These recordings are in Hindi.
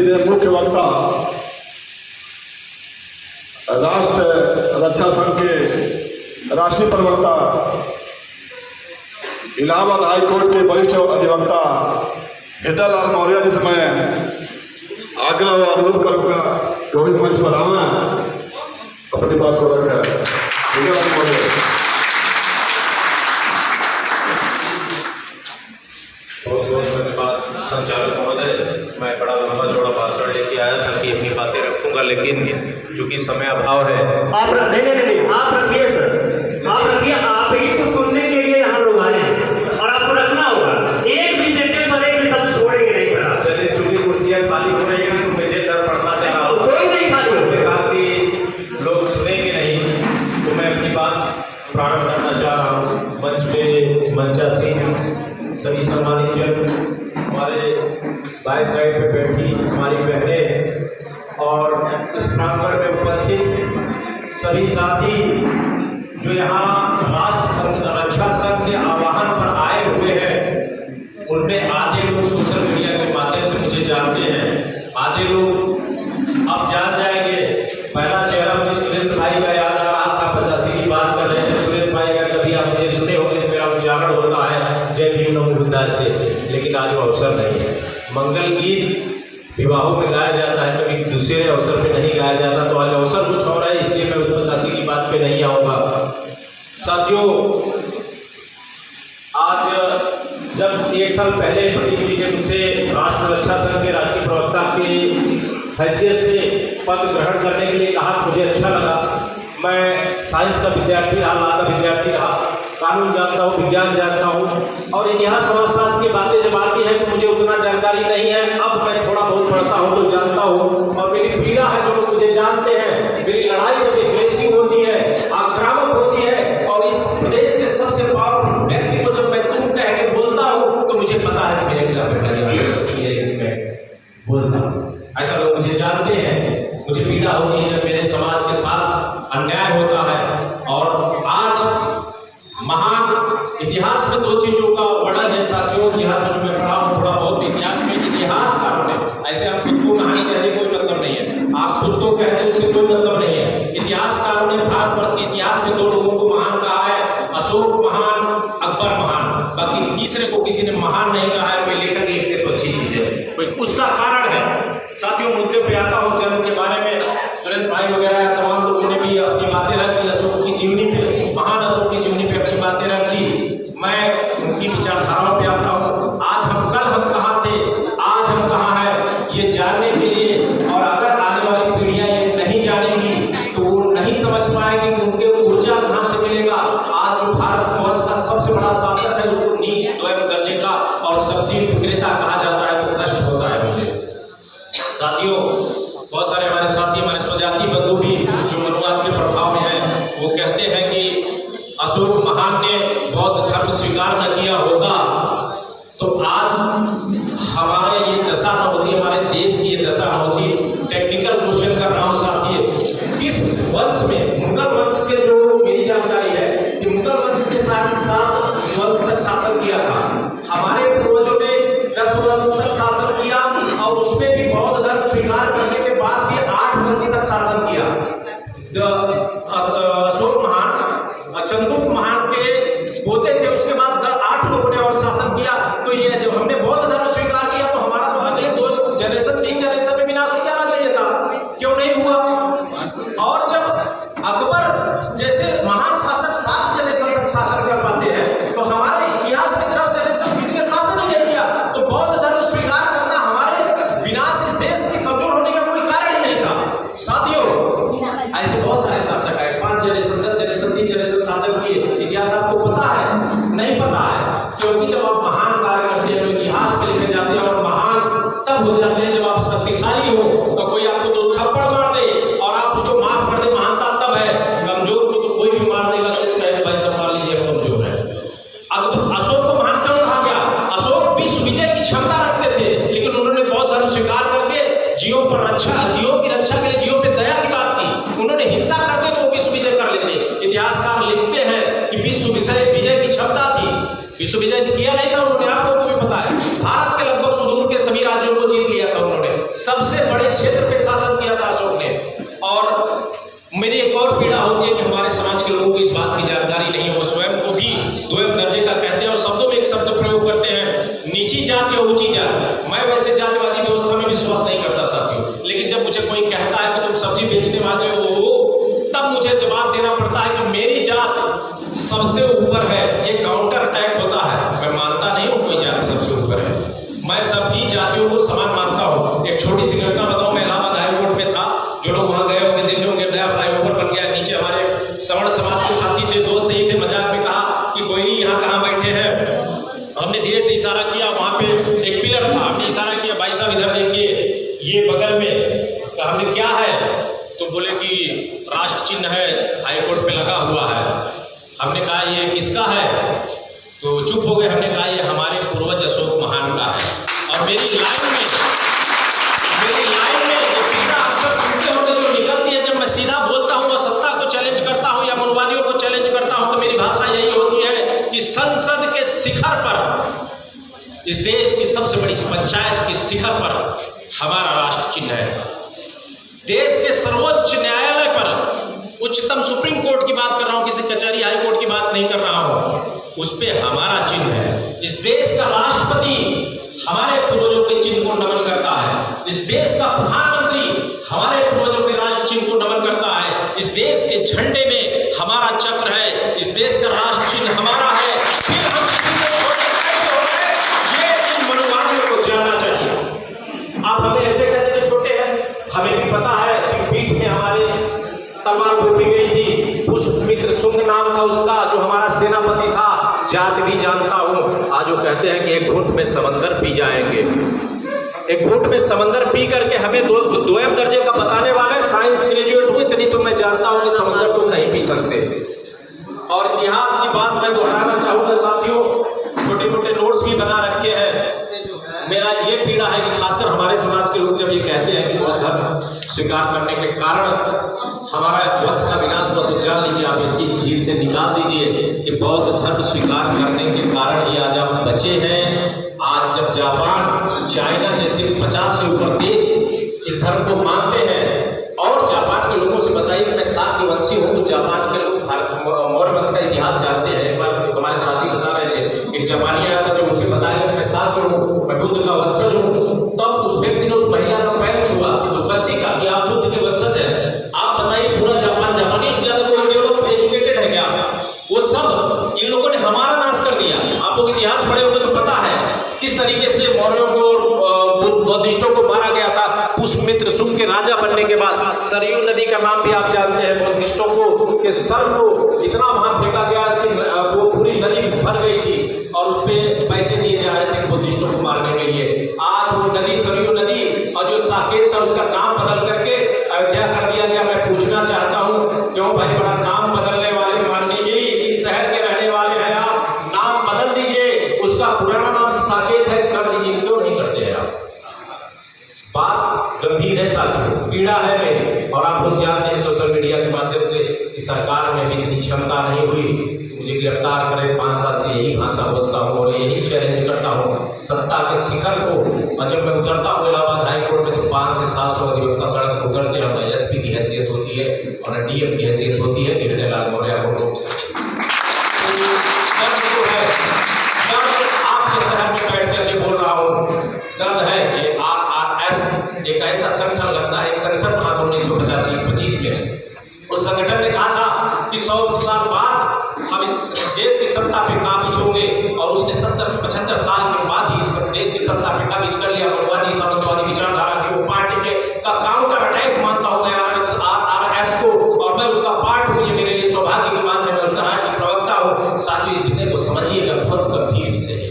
मेरे मुख्य वक्ता राष्ट्र रक्षा संघ के राष्ट्रीय प्रवक्ता इलाहाबाद हाई कोर्ट के वरिष्ठ अधिवक्ता हिदालाल मौर्य जी से मैं आग्रह और अनुरोध करूंगा कि भी मंच पर आवा अपनी बात को रखा हिदालाल मौर्य। संचालक महोदय, मैं बड़ा लंबा चौड़ा भाषण लेके आया था कि अपनी बातें रखूंगा, लेकिन क्योंकि समय अभाव है। आप नहीं आप रखिए सर, आप रखिए। आप ही को सुनने के लिए यहाँ लोग आए हैं और आपको रखना होगा। एक भी सेंटेंस और एक भी शब्द छोड़ेंगे नहीं सर। चलिए, चूंकि कुर्सियां खाली हो रही है तो मुझे डर पड़ता है कोई नहीं खाली होने कहा कि लोग सुनेंगे नहीं, तो मैं अपनी बात प्रारंभ करना चाह रहा हूँ। मंच पे मंचासीन सभी सम्मानित जन, हमारे बाएं साइड पे बैठी हमारी बहनें और इस प्रांगण में उपस्थित सभी साथी जो यहाँ राष्ट्र रक्षा संघ के आह्वान पर आए हुए हैं, उनमें आधे लोग सोशल मीडिया के माध्यम से मुझे जानते हैं, आधे लोग अब जान जाएंगे। पहला चेहरा मुझे सुरेंद्र भाई का याद आ रहा था, 85 की बात कर रहे थे। सुरेंद्र भाई का कभी आप मुझे सुने होंगे तो मेरा उच्चारण होता है जय भीम नमो बुद्धाय से, लेकिन आज वो अवसर नहीं है। मंगल गीत विवाहों में गाया जाता है, कभी दूसरे अवसर पे नहीं गाया जाता, तो आज अवसर कुछ और है, इसलिए मैं उस 85 की बात पे नहीं आऊँगा। साथियों, आज जब एक साल पहले प्रदीप जी ने मुझसे राष्ट्र रक्षा संघ के राष्ट्रीय प्रवक्ता की हैसियत से पद ग्रहण करने के लिए कहा, मुझे अच्छा लगा। मैं साइंस का विद्यार्थी रहा, लॉ का विद्यार्थी रहा, कानून जानता हूँ, विज्ञान जानता हूँ, और इतिहास समाजशास्त्र की बातें जब आती है तो मुझे उतना जानकारी नहीं है। अब मैं थोड़ा बहुत पढ़ता हूँ तो जानता हूँ, और मेरी पीड़ा है जो लोग मुझे जानते हैं। मेरी लड़ाई जब एग्रेसिव होती है, आक्रामक होती है, और इस प्रदेश के सबसे पावरफुल व्यक्ति को जब मैं तुम कह के बोलता हूँ तो मुझे पता है कि मेरे खिलाफ मैं बोलता हूँ। ऐसा लोग मुझे जानते हैं। मुझे पीड़ा होती है जब मेरे समाज के साथ अन्याय होता है। और आज महान इतिहास में दो चीजों का वर्णन है साथियों। इतिहास जो मैं पढ़ा हूँ थोड़ा बहुत, इतिहास में इतिहासकारों ने, ऐसे आप खुद को कहानी कहने कोई मतलब नहीं है, आप खुद को कहते हैं उससे कोई मतलब नहीं है। इतिहासकारों ने भारतवर्ष के इतिहास में दो लोगों को महान कहा है, अशोक महान, अकबर महान। बाकी तीसरे को किसी ने महान नहीं कहा है। कोई लेखक लिखते तो अच्छी चीज है, कोई उसका कारण है। साथियों, मुद्दे पे आता हूँ जन्म के बारे में। सुरेंद्र भाई वगैरह तमाम लोगों ने भी अपनी बातें रखी, अशोक की जीवनी पे, महान अशोक की जीवनी पे अपनी बातें रखी। मैं उनकी विचारधाराओं पे आता हूँ। आज हम कहाँ थे, आज हम कहाँ हैं, ये जानने के लिए, और अगर आने वाली पीढ़ियां ये नहीं जानेगी तो वो नहीं समझ पाएगी कि उनके ऊर्जा कहाँ से मिलेगा। आज जो भारतवर्ष का सबसे बड़ा शासक है उसको नीच द्वैत दर्जे का और सब्जी विक्रेता कहा जाता है, तो कष्ट होता है मुझे। साथियों, बहुत सारे हमारे साथी, हमारे स्वजाति बंधु भी जो मनुवाद के प्रभाव में है, वो कहते हैं कि अशोक महान ने बौद्ध धर्म स्वीकार न किया होगा तो आज हमारे ये दशा न होती, हमारे देश की ये दशा न होती। टेक्निकल क्वेश्चन कर रहा हूँ साथी, किस वंश में, मुगल वंश के, जो मेरी जानकारी है कि मुगल वंश के साथ 7 वंश तक शासन किया था। हमारे पूर्वजों ने 10 वंश तक शासन किया, और उसमें भी बौद्ध धर्म स्वीकार करने के बाद भी 8 वंश तक शासन किया। अशोक महान चंद्रगुप्त महान के पोते थे, उसके बाद 8 लोगों ने और शासन किया। तो ये जब हमने बौद्ध धर्म स्वीकार किया तो हमारा तो अगले 2 जनरेशन 3 जनरेशन में विनाश हो जाना चाहिए था, क्यों नहीं हुआ? और जब अकबर जैसे महान शासक 7 जनरेशन तक शासन कर पाते हैं, तो हमारे इतिहास में 10 जनरेशन किसी ने शासन नहीं किया, तो बौद्ध धर्म स्वीकार करना हमारे विनाश, इस देश के कमजोर होने का कोई कारण ही नहीं था। साथियों, ऐसे बहुत सारे शासक है, 5 जनरेशन 10 जनरेशन 3 जनरेशन शासन किए। इतिहास आपको पता है? नहीं पता है, क्योंकि जब आप महान कार्य करते हैं तो इतिहास में लिखे जाते हैं, और महान तब हो जाते हैं जब आप शक्तिशाली हो। तो कोई आपको 2 थप्पड़ मार दे और आप उसको माफ कर दे, महानता तब है। कमजोर को तो कोई भी मार देगा तो कहे भाई संभाल लीजिए, कमजोर है। अब अशोक को महान क्यों कहा गया? अशोक विश्व विजय की क्षमता रखते थे, लेकिन उन्होंने बौद्ध धर्म स्वीकार करके जीवों पर जीवों की रक्षा के लिए, जीवों पे दया की बात की। उन्होंने हिंसा करते तो वो विश्व विजय कर लेते। इतिहासकार लिखते हैं कि विश्व विजय की क्षमता थी, विश्व विजय किया नहीं था उन्होंने, आप लोगों को भी पता है। भारत के लगभग सुदूर के सभी राज्यों को जीत लिया था उन्होंने, सबसे बड़े क्षेत्र पे शासन किया था अशोक ने। और मेरी एक और पीड़ा होती है कि हमारे समाज के लोगों को इस बात की जानकारी नहीं है, वो स्वयं को भी द्वितीय दर्जे का कहते हैं और शब्दों में एक शब्द प्रयोग करते हैं, नीची जात या ऊंची जात। मैं वैसे जातिवादी व्यवस्था में विश्वास नहीं करता साथियों, लेकिन जब मुझे कोई कहता है कि तुम सब्जी बेचने वाले हो, तब मुझे जवाब देना पड़ता है कि मेरी जात सबसे ऊपर है। ये काउंटर अटैक होता है। मैं मानता नहीं हूँ कोई जात सबसे ऊपर है, मैं सभी जातियों को समान मानता हूँ। एक छोटी सी घटना बताऊँ, मैं इलाहाबाद हाईकोर्ट में था, जो लोग वहाँ गए होंगे देखे होंगे, नया फ्लाईओवर बन गया, नीचे हमारे सवर्ण समाज के साथी थे, दोस्त यही थे, मजाक में कहा कि कोई नहीं, यहाँ कहाँ बैठे हैं। हमने धीरे से इशारा किया, वहाँ पे एक पिलर था, हमने इशारा किया, भाई साहब इधर देखिए, ये बगल में। कहा हमने क्या है? तो बोले कि राष्ट्र चिन्ह है, हाईकोर्ट पे लगा हुआ है। हमने कहा ये किसका है? तो चुप हो गए। हमने कहा ये हमारे पूर्वज अशोक महान का है। और मेरी लाइन में ये पीड़ा अक्सर सुनते होते जो निकलती है, जब मैं सीधा बोलता हूँ और सत्ता को चैलेंज करता हूँ या मनवादियों को चैलेंज करता हूँ, तो मेरी भाषा यही होती है कि संसद के शिखर पर, इस देश की सबसे बड़ी पंचायत के शिखर पर हमारा राष्ट्र चिन्ह है। देश के सर्वोच्च न्यायालय पर, उच्चतम सुप्रीम कोर्ट की बात कर रहा हूं, किसी कचहरी हाई कोर्ट की बात नहीं कर रहा हूं, उस पे हमारा चिन्ह है। इस देश का राष्ट्रपति हमारे पूर्वजों के चिन्ह को नमन करता है। इस देश का प्रधानमंत्री हमारे पूर्वजों के राष्ट्र चिन्ह को नमन करता है। इस देश के झंडे में हमारा चक्र है। इस देश का राष्ट्र चिन्ह हमारा है। फिर हम किसी को छोटे कैसे हो गए, ये इन मनोवादियों को जानना चाहिए। आप हमें ऐसे कहते थे छोटे हैं, हमें भी पता है कि पीठ में हमारे तलवार घोंपी गई थी। पुष्पमित्र शुंग नाम था उसका, जो हमारा सेनापति था। जात भी जानता हूं। आज वो कहते हैं कि एक घूंट में समंदर पी जाएंगे। एक घूंट में समंदर पी करके हमें द्वितीय दर्जे का बताने वाले साइंस ग्रेजुएट हुए, इतनी तो मैं जानता हूं कि समंदर तुम नहीं पी सकते। और इतिहास की बात मैं दोहराना चाहूंगा साथियों, छोटे मोटे नोट्स भी बना रखे हैं। मेरा ये पीड़ा है कि खासकर हमारे समाज के लोग जब ये कहते हैं कि बौद्ध धर्म स्वीकार करने के कारण हमारा वंश का विनाश हुआ, तो जान लीजिए, आप इसी झील से निकाल दीजिए कि बौद्ध धर्म स्वीकार करने के कारण ही आज आप बचे हैं। आज जब जापान, चाइना जैसे 50 से ऊपर देश इस धर्म को मानते हैं, और जापान के लोगों से बताइए कि मैं शाक्यवंशी हूँ, तो जापान के लोग मौर्य वंश का इतिहास जानते हैं। एक बार हमारे साथी बता रहे थे, एक जापानी आया था, जो उसे बताया कि मैं शाक्य हूँ, मैं बुद्ध का वंशज हूँ। तब उस व्यक्ति ने उस महिला का पैर छुआ, उस बच्ची का, कि आप बुद्ध के वंशज हैं। आप बताइए, पूरा जापानी से ज्यादा कोई यूरोप एजुकेटेड है क्या? वो सब इन लोगों ने हमारा नाश कर दिया। आप लोग इतिहास पढ़े होंगे तो पता है किस तरीके से मौर्यों को, बौद्धिस्टों को मारा गया था। पुष्पमित्र शुंग के राजा बनने के बाद सरयू नदी का नाम भी आप जानते हैं। बौद्धिस्टों को के सर को इतना वहां फेंका गया कि वो पूरी नदी भर गई थी, और उस पर पैसे दिए जा रहे थे बौद्धिस्टों को मारने के लिए। आज वो नदी सरयू नदी, और जो साकेत था उसका नाम बदल करके अयोध्या कर दिया गया। मैं पूछना चाहता हूँ, क्यों भाई बड़ा नाम बदलने वाले माननी जी, इसी शहर के रहने वाले हैं आप, नाम बदल दीजिए, उसका पुराना नाम साकेत है, कर लीजिए, क्यों नहीं करते हैं आप? बात गंभीर है साथियों, पीड़ा है मेरी। और आप लोग जानते हैं सोशल मीडिया के माध्यम से कि सरकार में भी इतनी क्षमता नहीं हुई मुझे गिरफ्तार करे। 5 साल से यही भाषा बोलता हूँ और यही चैलेंज करता हूँ सत्ता के शिखर को। और जब मैं उतरता हूँ इलाहाबाद हाईकोर्ट में, तो 500 से 700 अधिवक्ता सड़क उतरते हैं। न एसपी की हैसियत होती है और न डीएम की हैसियत होती है कि हृदयलाल मौर्य को रोक सकते। आपके शहर में बैठ करके बोल रहा हूँ, दर्द है कि RRS एक ऐसा संगठन लगता है, एक संगठन बना था 1985 में। उस संगठन ने कहा था कि 100 साल बाद हम इस देश की सत्ता पे काबिज होंगे, और उसने 70 से 75 साल के बाद ही इस देश की सत्ता पे काबिज कर लिया। मनवादी सामंतवादी विचारधारा की वो पार्टी के का काउंटर अटैक मानता हूँ मैं RRS को, और मैं उसका पार्ट हूँ। ये मेरे लिए सौभाग्य की बात है, मैं उसका राष्ट्रीय प्रवक्ता हूँ। साथ ही इस विषय को समझिएगा, बहुत गंभीर विषय है।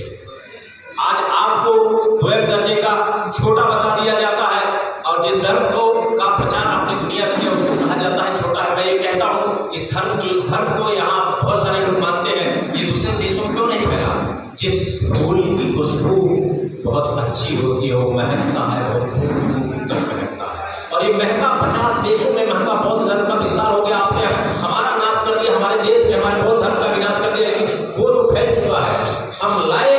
आज आपको द्वितीय दर्जे का छोटा बता दिया जाता है, और जिस धर्म को का प्रचार आपने दुनिया में किया उसको कहा जाता है छोटा। मैं ये कहता हूँ, इस धर्म को यहाँ बहुत सारे लोग मानते हैं, ये दूसरे देशों में क्यों नहीं फैला? जिस फूल की खुशबू बहुत अच्छी होती है, वो महकता है, बहुत दूर तक महकता है। और ये महका 50 देशों में महका बौद्ध धर्म का विस्तार हो गया। आपने हमारा नाश कर दिया, हमारे देश में हमारे बौद्ध धर्म का विनाश कर दिया, लेकिन वो तो फैल चुका है। हम लाए,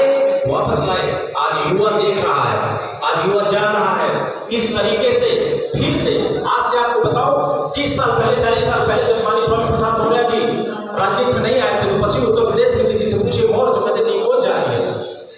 वापस लाए। आज युवा देख रहा है, आज युवा जान रहा है किस तरीके से फिर से आज से आपको बताओ 30 साल पहले 40 साल पहले जब माननीय स्वामी प्रसाद मौर्य जी राजनीति में नहीं आए थे तो पश्चिम उत्तर प्रदेश में किसी से पूछे मौर्य तो कहते थे कौन जा रही है,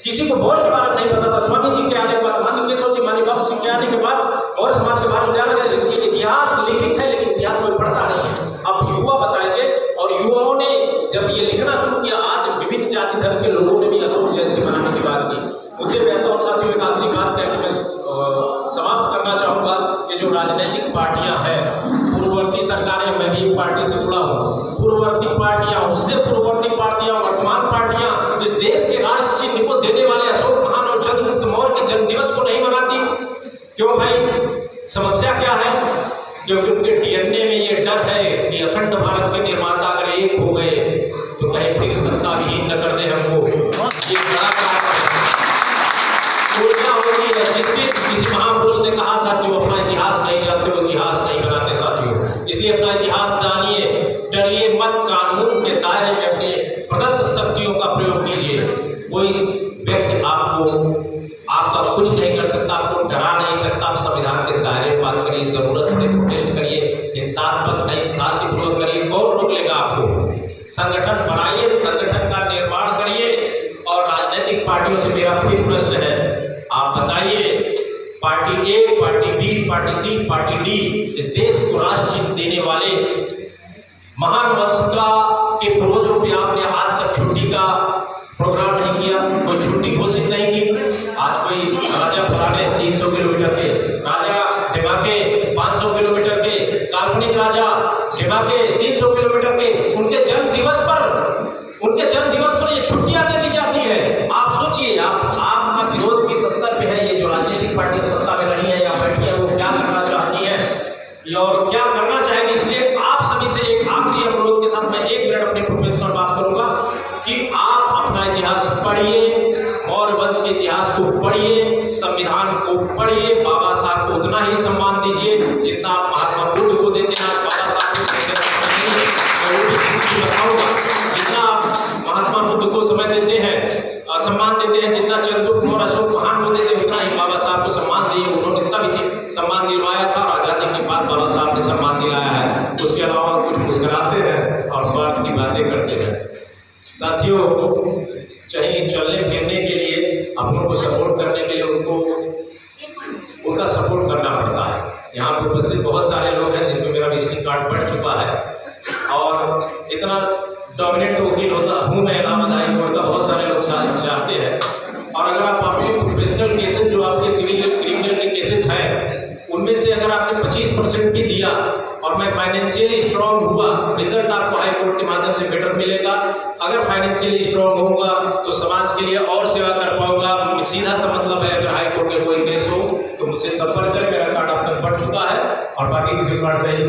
किसी को मौर्य के बारे में नहीं पता था। स्वामी जी के आने के बाद माननीय केशव जी माननीय बाबू सिंह के आने के बाद मौर्य समाज के बारे में जाना गया। इतिहास लिखित है लेकिन इतिहास कोई पढ़ता नहीं है। अब युवा बताएंगे और युवाओं ने जब ये लिखना शुरू किया, आज विभिन्न जाति धर्म के लोगों ने भी अशोक जयंती मनाने की बात की। मुझे बेहतर और साथियों एक आखिरी बात कहकर मैं समाप्त करना चाहूंगा कि जो राजनीतिक पार्टियां हैं, पूर्ववर्ती सरकारें, मैं भी पार्टी से जुड़ा हूँ, पूर्ववर्ती पार्टियां, उससे पूर्ववर्ती पार्टियां, वर्तमान पार्टियां इस देश के राष्ट्र चिन्ह को देने वाले अशोक महान और चंद्रगुप्त मौर्य के जन्म दिवस को नहीं मनाती। क्यों भाई? समस्या क्या है? क्योंकि उनके डीएनए में ये डर है कि अखंड भारत के निर्माता अगर एक हो गए तो कहीं फिर सत्ता विहीन न कर दे हमको। ये बड़ा होती है। किसी महापुरुष ने कहा था जो अपना इतिहास नहीं जानते वो इतिहास नहीं बनाते साथियों। इसलिए अपना इतिहास जानिए, डरिए मत, कानून के दायरे में अपने प्रदत्त शक्तियों का प्रयोग कीजिए। कोई व्यक्ति आपका कुछ नहीं कर सकता, आपको डरा नहीं सकता। आप संविधान के दायरे में बात करिए, जरूरत पड़े प्रोटेस्ट करिए, हिंसात्मक नहीं शांतिपूर्वक करिए। कौन रोक लेगा आपको? संगठन बनाइए, संगठन का निर्माण करिए। और राजनीतिक पार्टियों से मेरा फिर प्रश्न है, आप बताइए पार्टी ए, पार्टी बी, पार्टी सी, पार्टी डी इस देश को राष्ट्र चिन्ह देने वाले महान वंश का के पूर्वजों पे आपने आज तक छुट्टी का प्रोग्राम नहीं किया, कोई छुट्टी घोषित नहीं की। आज कोई राजा फलाने 300 किलोमीटर के, राजा ढिमाके 500 किलोमीटर के, काल्पनिक राजा ढिमाके 300 किलोमीटर के, उनके जन्म दिवस पर ये छुट्टियां दे दी जाती है। आप सोचिए, आपका विरोध किस स्तर पे है? ये जो राजनीतिक पार्टी सत्ता में रही है या बैठी है वो क्या करना चाहती है और क्या करना चाहेगी? इसलिए आप सभी से एक आखिरी अनुरोध के साथ मैं 1 मिनट अपनी प्रोफेशनल बात करूंगा कि आप अपना इतिहास पढ़िए, मौर्य वंश के इतिहास को पढ़िए, संविधान को पढ़िए, बाबा साहब को उतना ही सम्मान दीजिए जितना आप महात्मा बुद्ध को देते हैं। बाबा साहब को बताऊंगा जितना महात्मा बुद्ध को समय देते हैं, सम्मान देते हैं, जितना चंद्रगुप्त मौर्य अशोक महान को देते हैं, उतना ही बाबा साहब को सम्मान दिए। उन्होंने तब सम्मान दिलवाया था, आजादी के बाद बाबा साहब ने सम्मान दिलाया है। उसके अलावा कुछ मुस्कुराते हैं और स्वार्थ की बातें करते हैं। साथियों, चाहिए चलने फिरने के लिए, अपनों को सपोर्ट करने के लिए उनका सपोर्ट करना पड़ता है। यहाँ पर उपस्थित बहुत सारे लोग हैं जिसमें मेरा विजिटिंग कार्ड बढ़ चुका है और इतना डोमिनेंट वकील हूँ मैं इलाहाबाद हाई कोर्ट का, बहुत सारे लोग चाहते हैं। और अगर आप आपके प्रोफेशनल केसेस जो आपके सिविल क्रिमिनल के केसेस हैं उनमें से अगर आपने 25% भी दिया और मैं फाइनेंशियली स्ट्रांग हुआ, रिजल्ट आपको हाई कोर्ट के माध्यम से बेटर मिलेगा। अगर फाइनेंशियली स्ट्रांग होगा तो समाज के लिए और सेवा कर पाऊंगा। सीधा सा मतलब है, अगर हाई कोर्ट में कोई केस हो तो मुझसे संपर्क करें। मेरा कार्ड अब तक बढ़ चुका है और बाकी किसी को कार्ड चाहिए